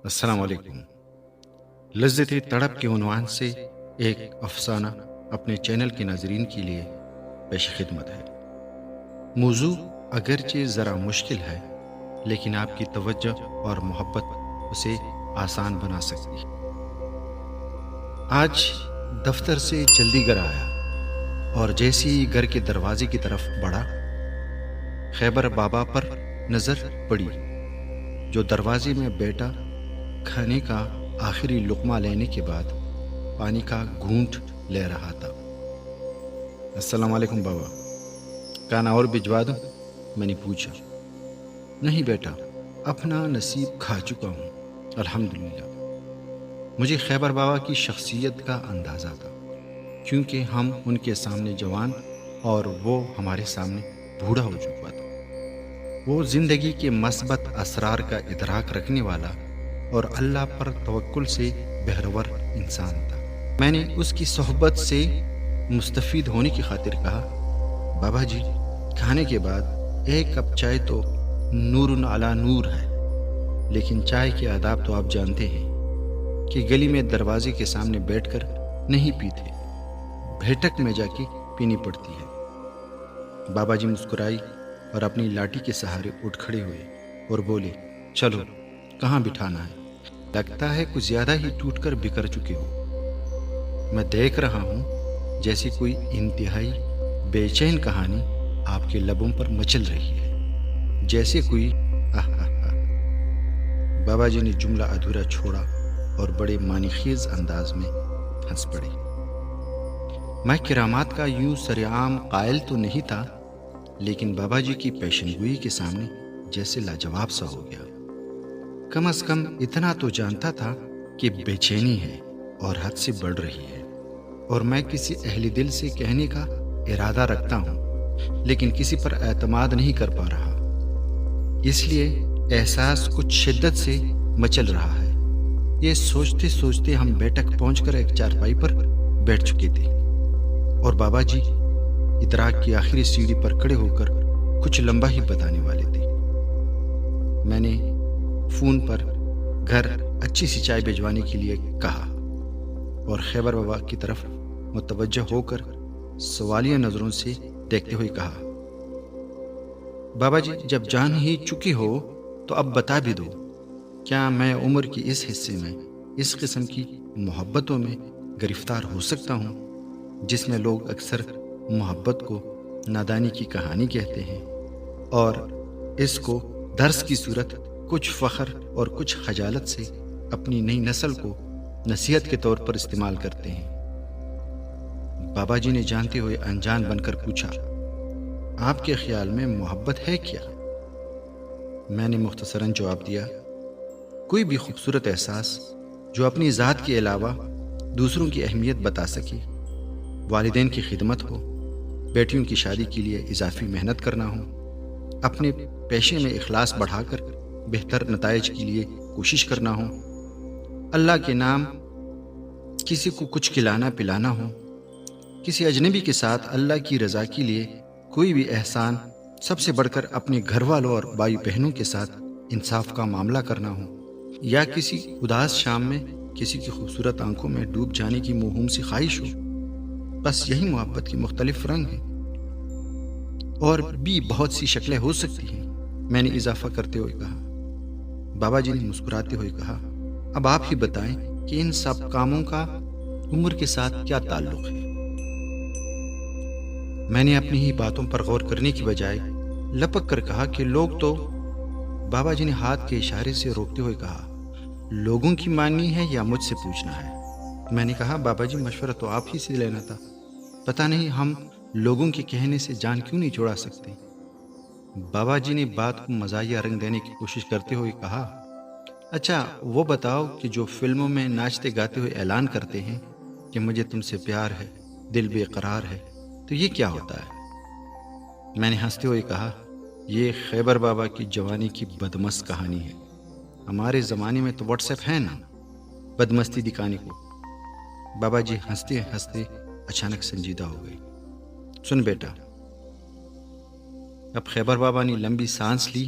السلام علیکم۔ لذت تڑپ کے عنوان سے ایک افسانہ اپنے چینل کے ناظرین کے لیے پیش خدمت ہے۔ موضوع اگرچہ ذرا مشکل ہے لیکن آپ کی توجہ اور محبت اسے آسان بنا سکتی ہے۔ آج دفتر سے جلدی گھر آیا اور جیسے ہی گھر کے دروازے کی طرف بڑھا، خیبر بابا پر نظر پڑی جو دروازے میں بیٹھا کھانے کا آخری لقمہ لینے کے بعد پانی کا گھونٹ لے رہا تھا۔ السلام علیکم بابا، کھانا اور بھجوا دوں؟ میں نے پوچھا۔ نہیں بیٹا، اپنا نصیب کھا چکا ہوں الحمدللہ۔ مجھے خیبر بابا کی شخصیت کا اندازہ تھا، کیونکہ ہم ان کے سامنے جوان اور وہ ہمارے سامنے بوڑھا ہو چکا تھا۔ وہ زندگی کے مثبت اسرار کا ادراک رکھنے والا اور اللہ پر توکل سے بہرور انسان تھا۔ میں نے اس کی صحبت سے مستفید ہونے کی خاطر کہا، بابا جی کھانے کے بعد ایک کپ چائے تو نور علی نور ہے، لیکن چائے کے آداب تو آپ جانتے ہیں کہ گلی میں دروازے کے سامنے بیٹھ کر نہیں پیتے، بیٹھک میں جا کے پینی پڑتی ہے۔ بابا جی مسکرائی اور اپنی لاٹھی کے سہارے اٹھ کھڑے ہوئے اور بولے، چلو کہاں بٹھانا ہے؟ لگتا ہے کچھ زیادہ ہی ٹوٹ کر بکھر چکے ہو۔ میں دیکھ رہا ہوں جیسے کوئی انتہائی بے چین کہانی آپ کے لبوں پر مچل رہی ہے، جیسے کوئی بابا جی نے جملہ ادھورا چھوڑا اور بڑے معنی خیز انداز میں ہنس پڑے۔ میں کرامات کا یوں سرعام قائل تو نہیں تھا، لیکن بابا جی کی پیشن گوئی کے سامنے جیسے لاجواب سا ہو گیا۔ کم از کم اتنا تو جانتا تھا کہ بے چینی ہے اور حد سے بڑھ رہی ہے، اور میں کسی اہل دل سے کہنے کا ارادہ رکھتا ہوں لیکن کسی پر اعتماد نہیں کر پا رہا، اس لیے احساس کچھ شدت سے مچل رہا ہے۔ یہ سوچتے سوچتے ہم بیٹھک پہنچ کر ایک چارپائی پر بیٹھ چکے تھے اور بابا جی ادراک کی آخری سیڑھی پر کھڑے ہو کر کچھ لمبا ہی بتانے والے تھے۔ میں نے فون پر گھر اچھی سی چائے بھجوانے کے لیے کہا اور خیبر بابا کی طرف متوجہ ہو کر سوالیہ نظروں سے دیکھتے ہوئے کہا، بابا جی جب جان ہی چکی ہو تو اب بتا بھی دو، کیا میں عمر کی اس حصے میں اس قسم کی محبتوں میں گرفتار ہو سکتا ہوں جس میں لوگ اکثر محبت کو نادانی کی کہانی کہتے ہیں اور اس کو درس کی صورت کچھ فخر اور کچھ خجالت سے اپنی نئی نسل کو نصیحت کے طور پر استعمال کرتے ہیں؟ بابا جی نے جانتے ہوئے انجان بن کر پوچھا، آپ کے خیال میں محبت ہے کیا؟ میں نے مختصراً جواب دیا، کوئی بھی خوبصورت احساس جو اپنی ذات کے علاوہ دوسروں کی اہمیت بتا سکے، والدین کی خدمت ہو، بیٹیوں کی شادی کے لیے اضافی محنت کرنا ہو، اپنے پیشے میں اخلاص بڑھا کر بہتر نتائج کے لیے کوشش کرنا ہو، اللہ کے نام کسی کو کچھ کھلانا پلانا ہو، کسی اجنبی کے ساتھ اللہ کی رضا کے لیے کوئی بھی احسان، سب سے بڑھ کر اپنے گھر والوں اور بھائی بہنوں کے ساتھ انصاف کا معاملہ کرنا ہو، یا کسی اداس شام میں کسی کی خوبصورت آنکھوں میں ڈوب جانے کی موہوم سی خواہش ہو، بس یہی محبت کے مختلف رنگ ہیں اور بھی بہت سی شکلیں ہو سکتی ہیں، میں نے اضافہ کرتے ہوئے کہا۔ بابا جی نے مسکراتے ہوئے کہا، اب آپ ہی بتائیں کہ ان سب کاموں کا عمر کے ساتھ کیا تعلق ہے؟ میں نے اپنی ہی باتوں پر غور کرنے کی بجائے لپک کر کہا کہ لوگ تو… بابا جی نے ہاتھ کے اشارے سے روکتے ہوئے کہا، لوگوں کی ماننی ہے یا مجھ سے پوچھنا ہے؟ میں نے کہا، بابا جی مشورہ تو آپ ہی سے لینا تھا، پتہ نہیں ہم لوگوں کے کہنے سے جان کیوں نہیں چھڑا سکتے؟ بابا جی نے بات کو مزاحیہ رنگ دینے کی کوشش کرتے ہوئے کہا، اچھا وہ بتاؤ کہ جو فلموں میں ناچتے گاتے ہوئے اعلان کرتے ہیں کہ مجھے تم سے پیار ہے، دل بے قرار ہے، تو یہ کیا ہوتا ہے؟ میں نے ہنستے ہوئے کہا، یہ خیبر بابا کی جوانی کی بدمست کہانی ہے، ہمارے زمانے میں تو واٹس ایپ ہے نا بدمستی دکھانے کو۔ بابا جی ہنستے ہنستے اچانک سنجیدہ ہو گئے۔ سن بیٹا، اب خیبر بابا نے لمبی سانس لی،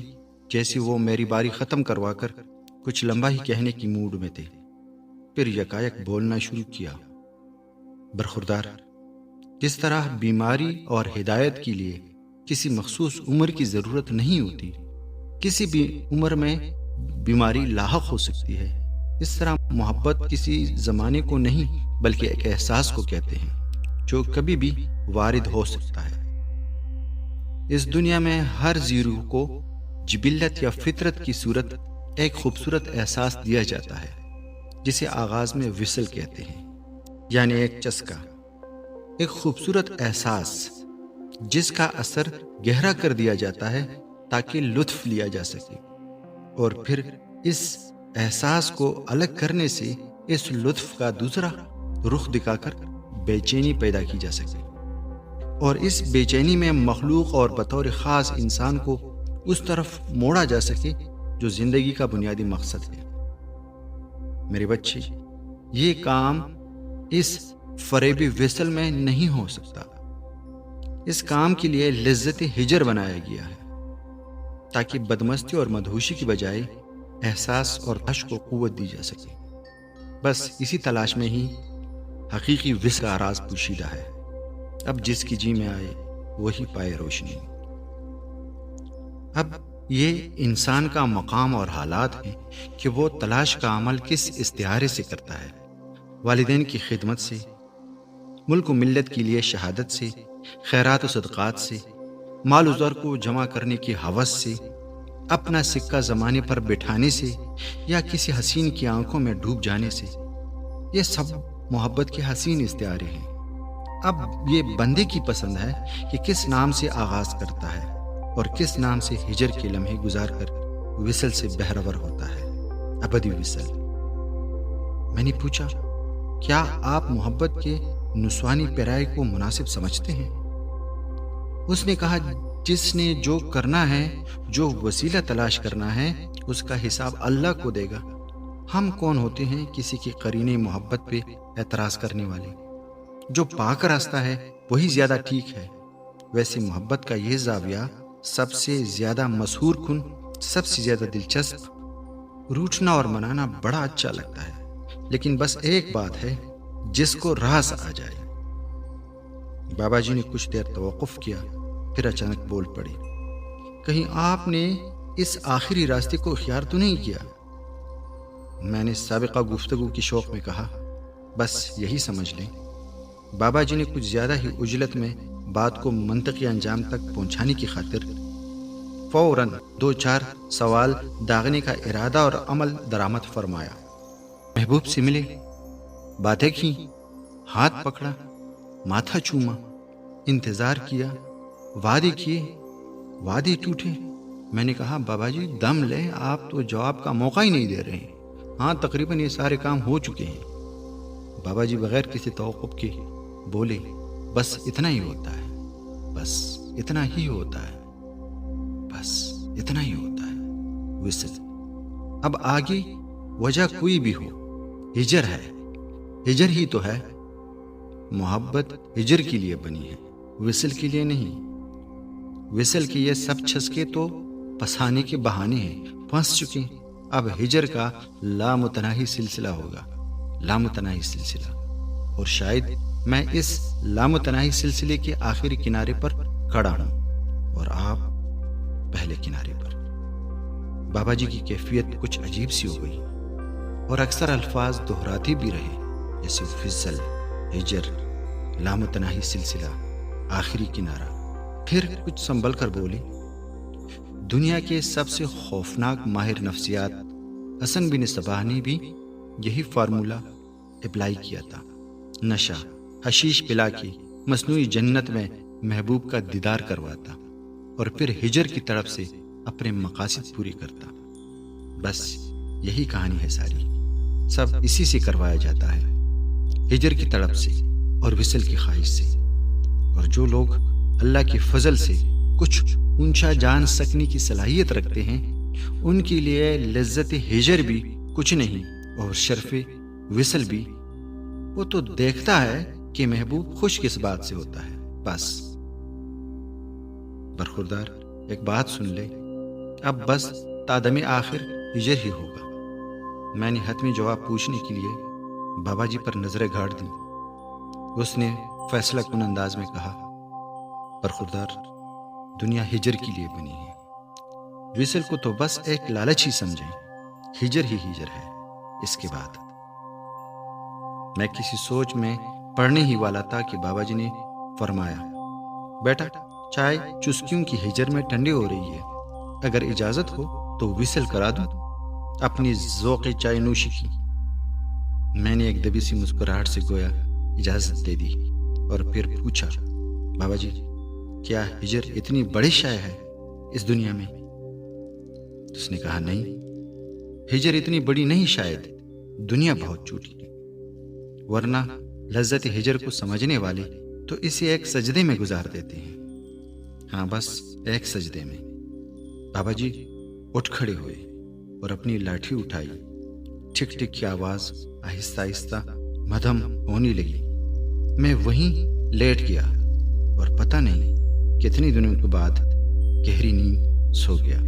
جیسے وہ میری باری ختم کروا کر کچھ لمبا ہی کہنے کی موڈ میں تھے، پھر یکایک بولنا شروع کیا۔ برخوردار، جس طرح بیماری اور ہدایت کے لیے کسی مخصوص عمر کی ضرورت نہیں ہوتی، کسی بھی عمر میں بیماری لاحق ہو سکتی ہے، اس طرح محبت کسی زمانے کو نہیں بلکہ ایک احساس کو کہتے ہیں جو کبھی بھی وارد ہو سکتا ہے۔ اس دنیا میں ہر ذی روح کو جبلت یا فطرت کی صورت ایک خوبصورت احساس دیا جاتا ہے جسے آغاز میں وصل کہتے ہیں، یعنی ایک چسکا، ایک خوبصورت احساس جس کا اثر گہرا کر دیا جاتا ہے تاکہ لطف لیا جا سکے، اور پھر اس احساس کو الگ کرنے سے اس لطف کا دوسرا رخ دکھا کر بے چینی پیدا کی جا سکے، اور اس بے چینی میں مخلوق اور بطور خاص انسان کو اس طرف موڑا جا سکے جو زندگی کا بنیادی مقصد ہے۔ میرے بچے، یہ کام اس فریبی وصل میں نہیں ہو سکتا۔ اس کام کے لیے لذت ہجر بنایا گیا ہے تاکہ بدمستی اور مدہوشی کی بجائے احساس اور عشق کو قوت دی جا سکے۔ بس اسی تلاش میں ہی حقیقی وصل کا راز پوشیدہ ہے۔ اب جس کی جی میں آئے وہی پائے روشنی۔ اب یہ انسان کا مقام اور حالات ہیں کہ وہ تلاش کا عمل کس استعارے سے کرتا ہے، والدین کی خدمت سے، ملک و ملت کے لیے شہادت سے، خیرات و صدقات سے، مال و زر کو جمع کرنے کی ہوس سے، اپنا سکہ زمانے پر بٹھانے سے، یا کسی حسین کی آنکھوں میں ڈوب جانے سے۔ یہ سب محبت کے حسین استعارے ہیں۔ اب یہ بندے کی پسند ہے کہ کس نام سے آغاز کرتا ہے اور کس نام سے ہجر کے لمحے گزار کر وصل سے بہرور ہوتا ہے، ابدی وصل۔ میں نے پوچھا، کیا آپ محبت کے نسوانی پیرائے کو مناسب سمجھتے ہیں؟ اس نے کہا، جس نے جو کرنا ہے، جو وسیلہ تلاش کرنا ہے، اس کا حساب اللہ کو دے گا۔ ہم کون ہوتے ہیں کسی کی قرینے محبت پہ اعتراض کرنے والے؟ جو پاک راستہ ہے وہی زیادہ ٹھیک ہے۔ ویسے محبت کا یہ زاویہ سب سے زیادہ مسحور کن، سب سے زیادہ دلچسپ۔ روٹھنا اور منانا بڑا اچھا لگتا ہے، لیکن بس ایک بات ہے، جس کو راز آ جائے۔ بابا جی نے کچھ دیر توقف کیا، پھر اچانک بول پڑے، کہیں آپ نے اس آخری راستے کو اختیار تو نہیں کیا؟ میں نے سابقہ گفتگو کی شوق میں کہا، بس یہی سمجھ لیں۔ بابا جی نے کچھ زیادہ ہی عجلت میں بات کو منطقی انجام تک پہنچانے کی خاطر فوراً 2-4 سوال داغنے کا ارادہ اور عمل درآمد فرمایا۔ محبوب سے ملے، باتیں کی، ہاتھ پکڑا، ماتھا چوما، انتظار کیا، وعدے کیے، وعدے ٹوٹے۔ میں نے کہا، بابا جی دم لے، آپ تو جواب کا موقع ہی نہیں دے رہے ہیں۔ ہاں، تقریباً یہ سارے کام ہو چکے ہیں۔ بابا جی بغیر کسی توقف کے بولے، بس اتنا ہی ہوتا ہے، بس اتنا ہی ہوتا ہے، بس اتنا ہی ہوتا ہے وصل۔ اب آگے وجہ کوئی بھی ہو، ہجر ہے، ہجر ہی تو ہے۔ محبت ہجر کے لیے بنی ہے، وصل کے لیے نہیں۔ وصل کے یہ سب چھسکے تو پسانے کے بہانے ہیں، پھنس چکے۔ اب ہجر کا لامتناہی سلسلہ ہوگا، لامتناہی سلسلہ، اور شاید میں اس لامتناہی سلسلے کے آخری کنارے پر کھڑا ہوں اور آپ پہلے کنارے پر۔ بابا جی کی کیفیت کچھ عجیب سی ہو گئی، اور اکثر الفاظ دہراتے بھی رہے، جیسے وصل، ہجر، لامتناہی سلسلہ، آخری کنارہ۔ پھر کچھ سنبھل کر بولے، دنیا کے سب سے خوفناک ماہر نفسیات حسن بن صباح نے بھی یہی فارمولہ اپلائی کیا تھا۔ نشہ، حشیش پلا کے مصنوعی جنت میں محبوب کا دیدار کرواتا، اور پھر ہجر کی طرف سے اپنے مقاصد پوری کرتا۔ بس یہی کہانی ہے ساری، سب اسی سے کروایا جاتا ہے، ہجر کی طرف سے اور وصل کی خواہش سے۔ اور جو لوگ اللہ کے فضل سے کچھ اونچا جان سکنے کی صلاحیت رکھتے ہیں، ان کے لیے لذت ہجر بھی کچھ نہیں، اور شرف وصل بھی۔ وہ تو دیکھتا ہے کہ محبوب خوش کس بات سے ہوتا ہے، بس۔ برخوردار، ایک بات سن لے، اب بس تادم آخر ہجر ہی ہوگا، میں نے حتمی جواب پوچھنے کے لیے بابا جی پر نظریں گاڑ دی۔ اس نے فیصلہ کن انداز میں کہا، برخوردار، دنیا ہجر کے لیے بنی ہے۔ وصل کو تو بس ایک لالچ ہی سمجھیں، ہجر ہی ہجر ہے اس کے بعد۔ میں کسی سوچ میں پڑھنے ہی والا تھا کہ بابا جی نے فرمایا، بیٹا چائے چسکیوں کی ہجر میں ٹھنڈی ہو رہی ہے، اگر اجازت ہو تو وصل کرا دوں اپنی ذوق چائے نوشی کی۔ میں نے ایک دبی سی مسکراہٹ سے گویا اجازت دے دی اور پھر پوچھا، بابا جی کیا ہجر اتنی بڑی شے ہے اس دنیا میں؟ اس نے کہا، نہیں، ہجر اتنی بڑی نہیں، شاید دنیا بہت چھوٹی ہے، ورنہ لذت ہجر کو سمجھنے والے تو اسے ایک سجدے میں گزار دیتے ہیں۔ ہاں بس ایک سجدے میں۔ بابا جی اٹھ کھڑے ہوئے اور اپنی لاٹھی اٹھائی۔ ٹھک ٹھک کی آواز آہستہ آہستہ مدھم ہونے لگی۔ میں وہیں لیٹ گیا اور پتہ نہیں کتنے دنوں کے بعد گہری نیند سو گیا۔